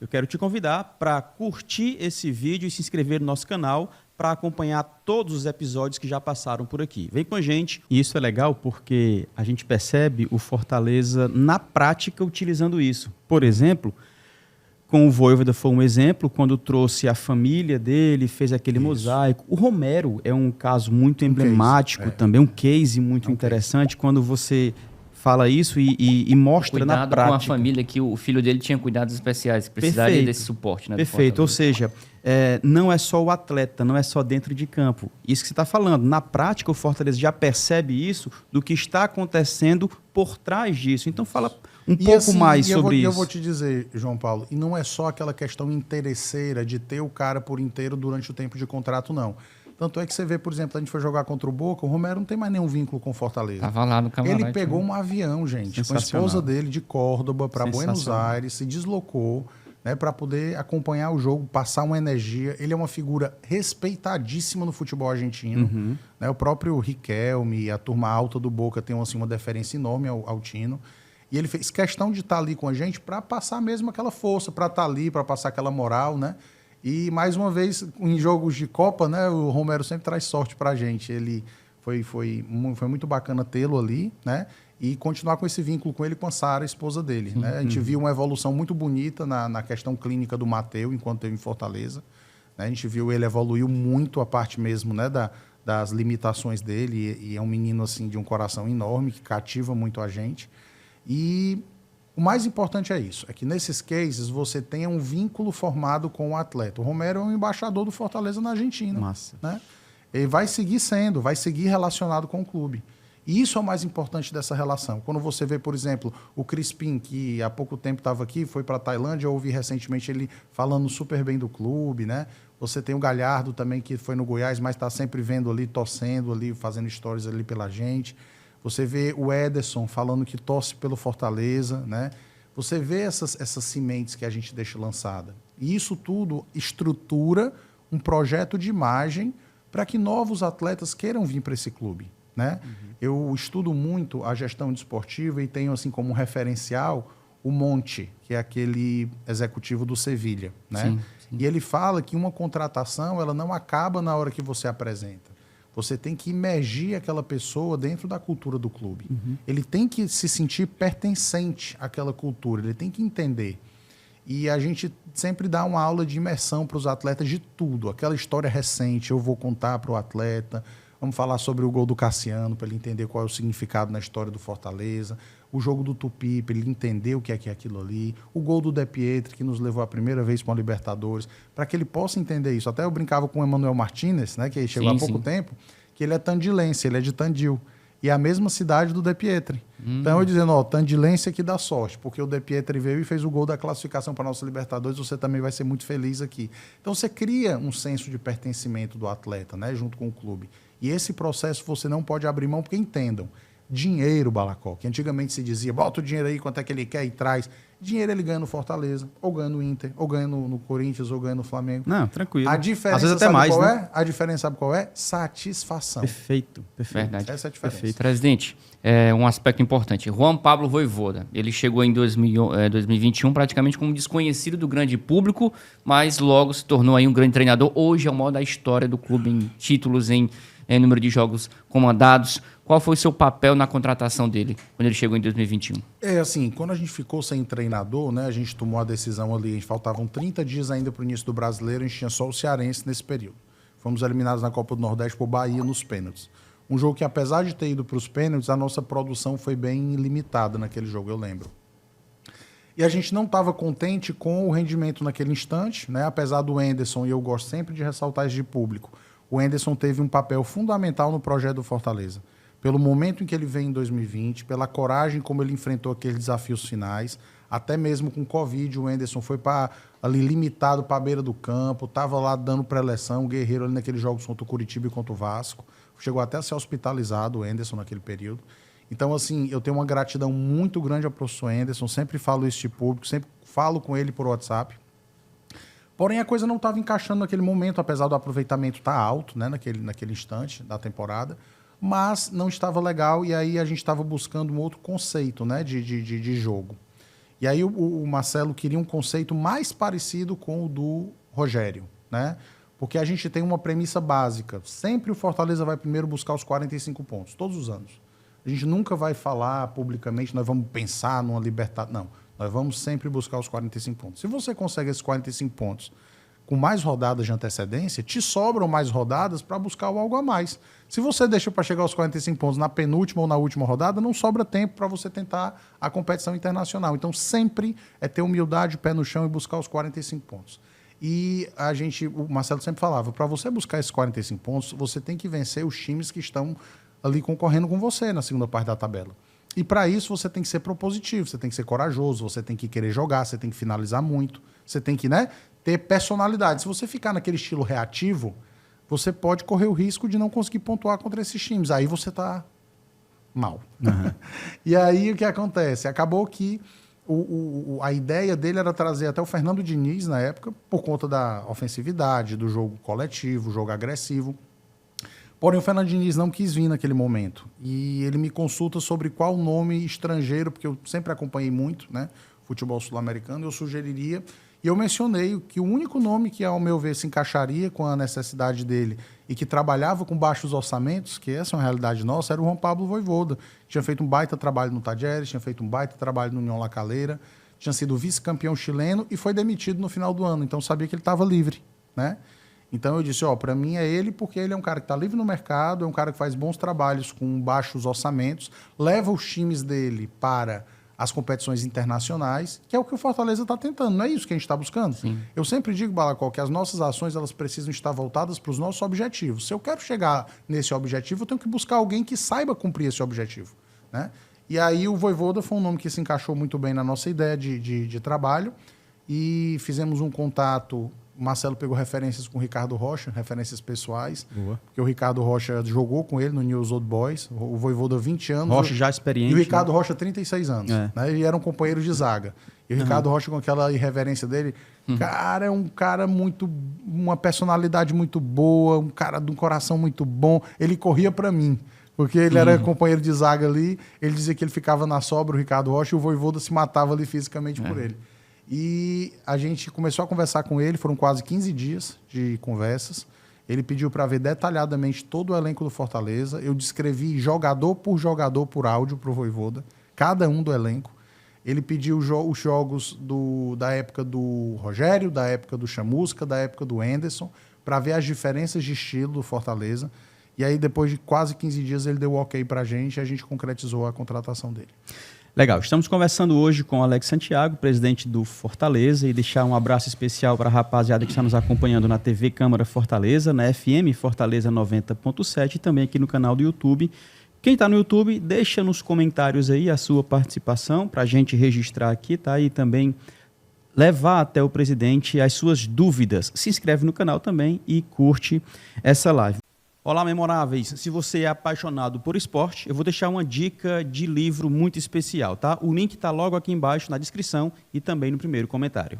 Eu quero te convidar para curtir esse vídeo e se inscrever no nosso canal para acompanhar todos os episódios que já passaram por aqui. Vem com a gente. E isso é legal porque a gente percebe o Fortaleza na prática utilizando isso. Por exemplo, com o Vojvoda foi um exemplo, quando trouxe a família dele, fez aquele mosaico. O Romero é um caso muito emblemático também, um case muito interessante, quando você fala isso e mostra na prática. Cuidado com a família, que o filho dele tinha cuidados especiais, que precisaria desse suporte. Né, Perfeito, ou seja, não é só o atleta, não é só dentro de campo. Isso que você está falando, na prática o Fortaleza já percebe isso do que está acontecendo por trás disso. Então fala um pouco mais sobre isso. Eu vou te dizer, João Paulo, e não é só aquela questão interesseira de ter o cara por inteiro durante o tempo de contrato, não. Tanto é que você vê, por exemplo, a gente foi jogar contra o Boca, o Romero não tem mais nenhum vínculo com o Fortaleza. Tava lá no camarote. Ele pegou um avião, gente, com a esposa dele de Córdoba para Buenos Aires, se deslocou, né, para poder acompanhar o jogo, passar uma energia. Ele é uma figura respeitadíssima no futebol argentino. Né? O próprio Riquelme, a turma alta do Boca tem assim, uma deferência enorme ao Tino. E ele fez questão de estar ali com a gente para passar mesmo aquela força, para estar ali, para passar aquela moral, né? E, mais uma vez, em jogos de Copa, né, o Romero sempre traz sorte para a gente. Ele foi muito bacana tê-lo ali, né? E continuar com esse vínculo com ele, com a Sara, a esposa dele. Né? A gente viu uma evolução muito bonita na questão clínica do Matheus, enquanto esteve em Fortaleza. Né? A gente viu ele evoluiu muito a parte mesmo, né, das limitações dele. E é um menino assim, de um coração enorme, que cativa muito a gente. E o mais importante é isso, é que nesses cases você tenha um vínculo formado com o atleta. O Romero é um embaixador do Fortaleza na Argentina. Massa. Né? Ele vai seguir relacionado com o clube. E isso é o mais importante dessa relação. Quando você vê, por exemplo, o Crispim, que há pouco tempo estava aqui, foi para a Tailândia, eu ouvi recentemente ele falando super bem do clube, né? Você tem o Galhardo também, que foi no Goiás, mas está sempre vendo ali, torcendo ali, fazendo stories ali pela gente. Você vê o Ederson falando que torce pelo Fortaleza, né? Você vê essas sementes que a gente deixa lançada. E isso tudo estrutura um projeto de imagem para que novos atletas queiram vir para esse clube, né? Eu estudo muito a gestão desportiva e tenho assim como referencial o Monte, que é aquele executivo do Sevilha, né? Sim. E ele fala que uma contratação ela não acaba na hora que você apresenta. Você tem que imergir aquela pessoa dentro da cultura do clube. Ele tem que se sentir pertencente àquela cultura, ele tem que entender. E a gente sempre dá uma aula de imersão para os atletas de tudo. Aquela história recente, eu vou contar para o atleta. Vamos falar sobre o gol do Cassiano, para ele entender qual é o significado na história do Fortaleza. O jogo do Tupi, para ele entender o que é aquilo ali. O gol do De Pietri, que nos levou a primeira vez para uma Libertadores, para que ele possa entender isso. Até eu brincava com o Emmanuel Martinez, né, que chegou há pouco tempo, que ele é tandilense, ele é de Tandil. E é a mesma cidade do De Pietri. Então eu dizendo, ó, tandilense aqui dá sorte, porque o De Pietri veio e fez o gol da classificação para a nossa Libertadores, você também vai ser muito feliz aqui. Então você cria um senso de pertencimento do atleta, né, junto com o clube. E esse processo você não pode abrir mão, porque entendam, dinheiro, Balacó, que antigamente se dizia, bota o dinheiro aí, quanto é que ele quer e traz. Dinheiro ele ganha no Fortaleza, ou ganha no Inter, ou ganha no Corinthians, ou ganha no Flamengo. Não, tranquilo. A diferença, às vezes até sabe mais, qual né? é? A diferença, sabe qual é? Satisfação. Perfeito. Verdade. Essa é a diferença. Perfeito. Presidente, um aspecto importante. Juan Pablo Vojvoda, ele chegou em 2021 praticamente como desconhecido do grande público, mas logo se tornou aí um grande treinador. Hoje é o maior da história do clube em títulos, em número de jogos comandados. Qual foi o seu papel na contratação dele quando ele chegou em 2021? É assim, quando a gente ficou sem treinador, né, a gente tomou a decisão ali, a gente faltavam 30 dias ainda para o início do Brasileiro, a gente tinha só o Cearense nesse período. Fomos eliminados na Copa do Nordeste por Bahia nos pênaltis. Um jogo que, apesar de ter ido para os pênaltis, a nossa produção foi bem limitada naquele jogo, eu lembro. E a gente não estava contente com o rendimento naquele instante, né, apesar do Enderson, e eu gosto sempre de ressaltar isso de público, o Enderson teve um papel fundamental no projeto do Fortaleza. Pelo momento em que ele veio em 2020, pela coragem como ele enfrentou aqueles desafios finais, até mesmo com Covid, o Enderson foi ali limitado para a beira do campo, estava lá dando pré-eleção, o Guerreiro ali naqueles jogos contra o Curitiba e contra o Vasco, chegou até a ser hospitalizado o Enderson naquele período. Então, assim, eu tenho uma gratidão muito grande ao professor Enderson, sempre falo isso de público, sempre falo com ele por WhatsApp. Porém, a coisa não estava encaixando naquele momento, apesar do aproveitamento estar alto, né, naquele instante da temporada, mas não estava legal e aí a gente estava buscando um outro conceito, né, de jogo. E aí o Marcelo queria um conceito mais parecido com o do Rogério, né? Porque a gente tem uma premissa básica. Sempre o Fortaleza vai primeiro buscar os 45 pontos, todos os anos. A gente nunca vai falar publicamente, nós vamos pensar numa libertad. Não, nós vamos sempre buscar os 45 pontos. Se você consegue esses 45 pontos com mais rodadas de antecedência, te sobram mais rodadas para buscar algo a mais. Se você deixa para chegar aos 45 pontos na penúltima ou na última rodada, não sobra tempo para você tentar a competição internacional. Então, sempre é ter humildade, pé no chão e buscar os 45 pontos. E o Marcelo sempre falava, para você buscar esses 45 pontos, você tem que vencer os times que estão ali concorrendo com você na segunda parte da tabela. E para isso você tem que ser propositivo, você tem que ser corajoso, você tem que querer jogar, você tem que finalizar muito, você tem que, né, ter personalidade. Se você ficar naquele estilo reativo, você pode correr o risco de não conseguir pontuar contra esses times. Aí você está mal. Uhum. E aí o que acontece? Acabou que a ideia dele era trazer até o Fernando Diniz, na época, por conta da ofensividade, do jogo coletivo, jogo agressivo. Porém, o Fernando Diniz não quis vir naquele momento. E ele me consulta sobre qual nome estrangeiro, porque eu sempre acompanhei muito, né, futebol sul-americano, eu sugeriria. E eu mencionei que o único nome que, ao meu ver, se encaixaria com a necessidade dele e que trabalhava com baixos orçamentos, que essa é uma realidade nossa, era o Juan Pablo Vojvoda. Tinha feito um baita trabalho no Talleres, tinha feito um baita trabalho no União La Calera, tinha sido vice-campeão chileno e foi demitido no final do ano. Então, sabia que ele estava livre, né? Então, eu disse, para mim é ele, porque ele é um cara que está livre no mercado, é um cara que faz bons trabalhos com baixos orçamentos, leva os times dele para as competições internacionais, que é o que o Fortaleza está tentando. Não é isso que a gente está buscando? Sim. Eu sempre digo, Balacó, que as nossas ações elas precisam estar voltadas para os nossos objetivos. Se eu quero chegar nesse objetivo, eu tenho que buscar alguém que saiba cumprir esse objetivo, né? E aí o Vojvoda foi um nome que se encaixou muito bem na nossa ideia de trabalho e fizemos um contato. O Marcelo pegou referências com o Ricardo Rocha, referências pessoais. Boa. Porque o Ricardo Rocha jogou com ele no News Old Boys, o Vojvoda 20 anos. Rocha já experiente. E o Ricardo Rocha 36 anos. Né? E eram companheiros de zaga. E o Ricardo Rocha, com aquela irreverência dele, cara, é um cara muito... uma personalidade muito boa, um cara de um coração muito bom. Ele corria para mim. Porque ele era companheiro de zaga ali, ele dizia que ele ficava na sobra, o Ricardo Rocha, e o Vojvoda se matava ali fisicamente por ele. E a gente começou a conversar com ele, foram quase 15 dias de conversas. Ele pediu para ver detalhadamente todo o elenco do Fortaleza. Eu descrevi jogador por áudio para o Vojvoda, cada um do elenco. Ele pediu os jogos da época do Rogério, da época do Chamusca, da época do Henderson, para ver as diferenças de estilo do Fortaleza. E aí, depois de quase 15 dias, ele deu o ok para a gente e a gente concretizou a contratação dele. Legal, estamos conversando hoje com o Alex Santiago, presidente do Fortaleza, e deixar um abraço especial para a rapaziada que está nos acompanhando na TV Câmara Fortaleza, na FM Fortaleza 90.7 e também aqui no canal do YouTube. Quem está no YouTube, deixa nos comentários aí a sua participação para a gente registrar aqui, tá? E também levar até o presidente as suas dúvidas. Se inscreve no canal também e curte essa live. Olá, memoráveis! Se você é apaixonado por esporte, eu vou deixar uma dica de livro muito especial, tá? O link está logo aqui embaixo na descrição e também no primeiro comentário.